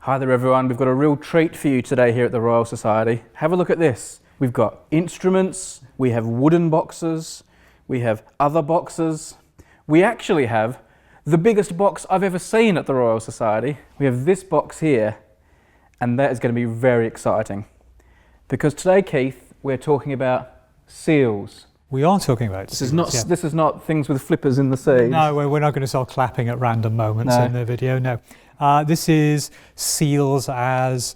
Hi there everyone, we've got a real treat for you today here at the Royal Society. Have a look at this. We've got instruments, we have wooden boxes, we have other boxes. We actually have the biggest box I've ever seen at the Royal Society. We have this box here, and that is going to be very exciting. Because today, Keith, we're talking about seals. We are talking about seals. This is not things with flippers in the sea. No, we're not going to start clapping at random moments in the video, no. This is seals as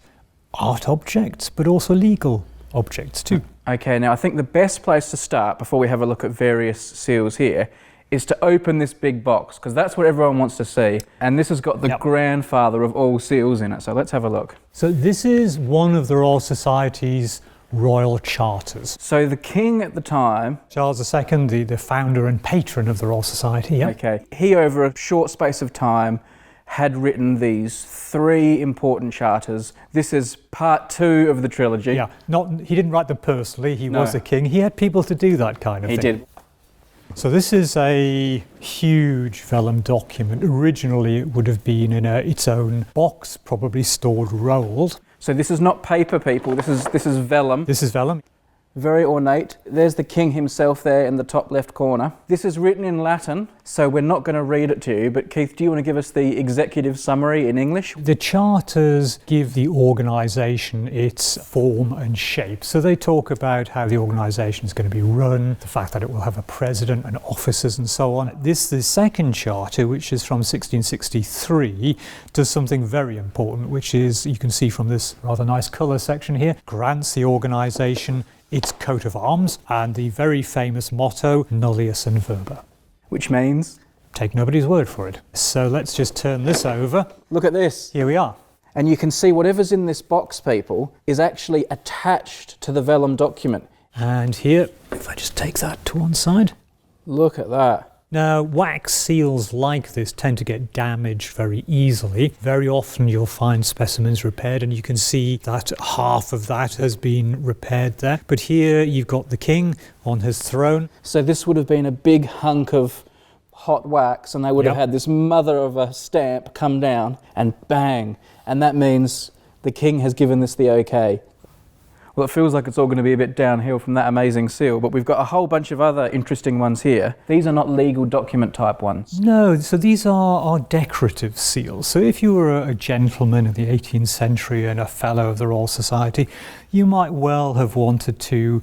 art objects, but also legal objects too. Okay, now I think the best place to start before we have a look at various seals here is to open this big box, because that's what everyone wants to see. And this has got the grandfather of all seals in it, so let's have a look. So this is one of the Royal Society's royal charters. So the king at the time, Charles II, the founder and patron of the Royal Society, okay, he over a short space of time had written these 3 important charters. This is part 2 of the trilogy. Yeah, he didn't write them personally, he was the king. He had people to do that kind of thing. He did. So this is a huge vellum document. Originally it would have been in its own box, probably stored rolled. So this is not paper, people, this is vellum. This is vellum. Very ornate. There's the king himself there in the top left corner. This is written in Latin, so we're not going to read it to you, but Keith, do you want to give us the executive summary in English? The charters give the organisation its form and shape. So they talk about how the organisation is going to be run, the fact that it will have a president and officers and so on. The second charter, which is from 1663, does something very important, which is, you can see from this rather nice colour section here, grants the organisation its coat of arms and the very famous motto, nullius in verba. Which means? Take nobody's word for it. So let's just turn this over. Look at this. Here we are. And you can see whatever's in this box, people, is actually attached to the vellum document. And here, if I just take that to one side. Look at that. Now, wax seals like this tend to get damaged very easily. Very often you'll find specimens repaired, and you can see that half of that has been repaired there. But here you've got the king on his throne. So this would have been a big hunk of hot wax, and they would have had this mother of a stamp come down, and bang. And that means the king has given this the okay. Well, it feels like it's all going to be a bit downhill from that amazing seal, but we've got a whole bunch of other interesting ones here. These are not legal document type ones. No, so these are decorative seals. So if you were a gentleman in the 18th century and a fellow of the Royal Society, you might well have wanted to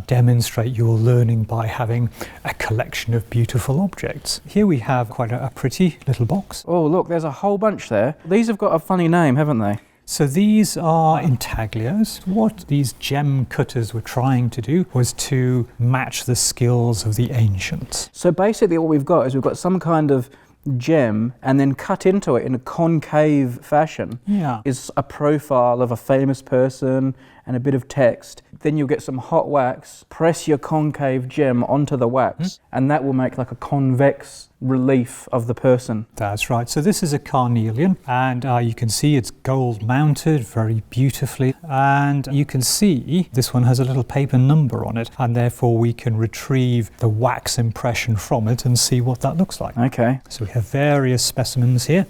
demonstrate your learning by having a collection of beautiful objects. Here we have quite a pretty little box. Oh, look, there's a whole bunch there. These have got a funny name, haven't they? So these are intaglios. What these gem cutters were trying to do was to match the skills of the ancients. So basically what we've got is we've got some kind of gem, and then cut into it in a concave fashion is a profile of a famous person and a bit of text. Then you'll get some hot wax, press your concave gem onto the wax, and that will make like a convex relief of the person. That's right. So this is a carnelian, and you can see it's gold mounted very beautifully, and you can see this one has a little paper number on it, and therefore we can retrieve the wax impression from it and see what that looks like. Okay. So we have various specimens here,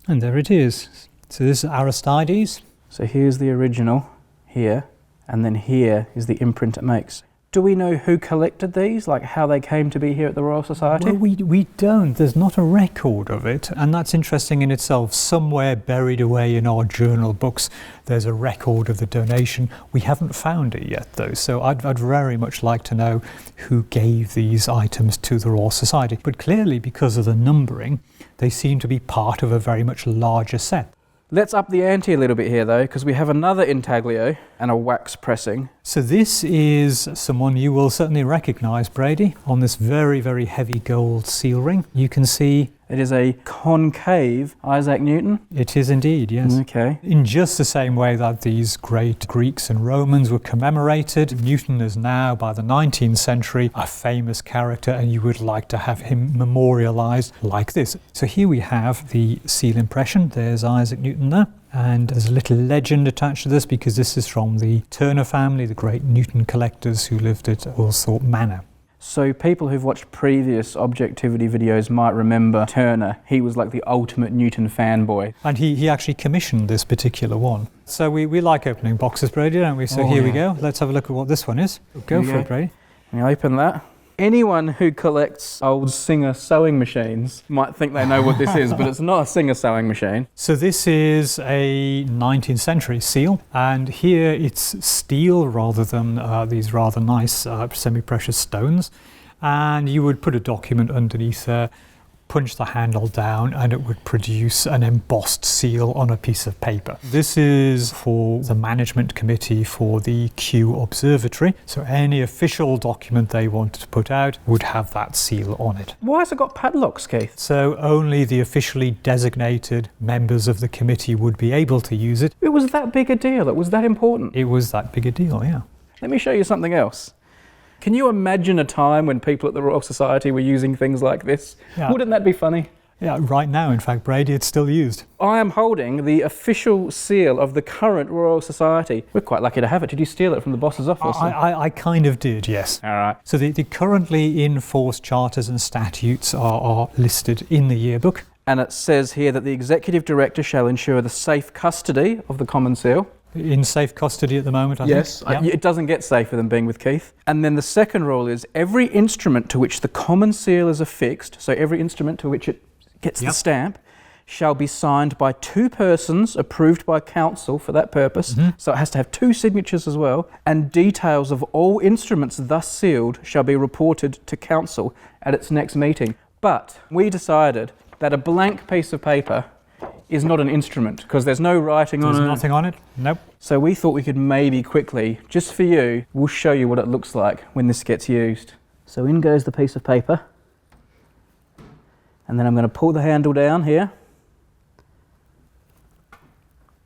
and there it is. So this is Aristides. So here's the original here, and then here is the imprint it makes. Do we know who collected these, like how they came to be here at the Royal Society? Well, we don't. There's not a record of it, and that's interesting in itself. Somewhere buried away in our journal books, there's a record of the donation. We haven't found it yet, though, so I'd very much like to know who gave these items to the Royal Society. But clearly, because of the numbering, they seem to be part of a very much larger set. Let's up the ante a little bit here though, because we have another intaglio and a wax pressing. So this is someone you will certainly recognise, Brady, on this very, very heavy gold seal ring. You can see it is a concave Isaac Newton. It is indeed, yes. Okay. In just the same way that these great Greeks and Romans were commemorated, Newton is now, by the 19th century, a famous character, and you would like to have him memorialised like this. So here we have the seal impression. There's Isaac Newton there. And there's a little legend attached to this because this is from the Turner family, the great Newton collectors who lived at Woolsthorpe Manor. So people who've watched previous Objectivity videos might remember Turner. He was like the ultimate Newton fanboy. And he actually commissioned this particular one. So we like opening boxes, Brady, don't we? So here we go. Let's have a look at what this one is. Go for it, Brady. Let me open that. Anyone who collects old Singer sewing machines might think they know what this is, but it's not a Singer sewing machine. So this is a 19th century seal, and here it's steel rather than these rather nice semi-precious stones. And you would put a document underneath there, punch the handle down, and it would produce an embossed seal on a piece of paper. This is for the management committee for the Kew Observatory. So any official document they wanted to put out would have that seal on it. Why has it got padlocks, Keith? So only the officially designated members of the committee would be able to use it. It was that big a deal. It was that important. It was that big a deal, yeah. Let me show you something else. Can you imagine a time when people at the Royal Society were using things like this? Yeah. Wouldn't that be funny? Yeah, right now, in fact, Brady, it's still used. I am holding the official seal of the current Royal Society. We're quite lucky to have it. Did you steal it from the boss's office? I kind of did, yes. All right. So the currently in force charters and statutes are listed in the yearbook. And it says here that the Executive Director shall ensure the safe custody of the Common Seal. In safe custody at the moment, I think. Yes, it doesn't get safer than being with Keith. And then the second rule is every instrument to which the Common Seal is affixed, so every instrument to which it gets the stamp, shall be signed by 2 persons approved by council for that purpose. So it has to have 2 signatures as well. And details of all instruments thus sealed shall be reported to council at its next meeting. But we decided that a blank piece of paper is not an instrument because there's no writing on it. There's nothing on it? Nope. So we thought we could maybe quickly, just for you, we'll show you what it looks like when this gets used. So in goes the piece of paper. And then I'm going to pull the handle down here.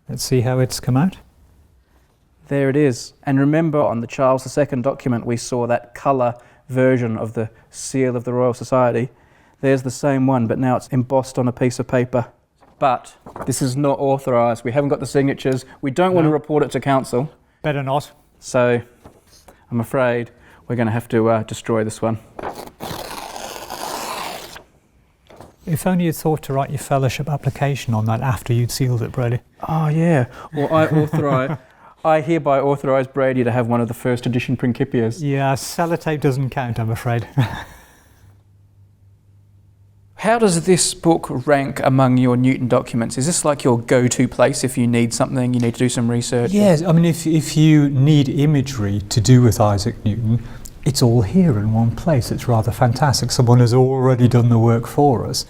Let's see how it's come out. There it is. And remember on the Charles II document we saw that colour version of the seal of the Royal Society. There's the same one, but now it's embossed on a piece of paper. But this is not authorised. We haven't got the signatures. We don't want to report it to council. Better not. So I'm afraid we're going to have to destroy this one. If only you'd thought to write your fellowship application on that after you'd sealed it, Brady. Oh yeah. Well, I hereby authorise Brady to have one of the first edition Principias. Yeah, sellotape doesn't count, I'm afraid. How does this book rank among your Newton documents? Is this like your go-to place if you need something, you need to do some research? Yes, I mean, if you need imagery to do with Isaac Newton, it's all here in one place. It's rather fantastic. Someone has already done the work for us.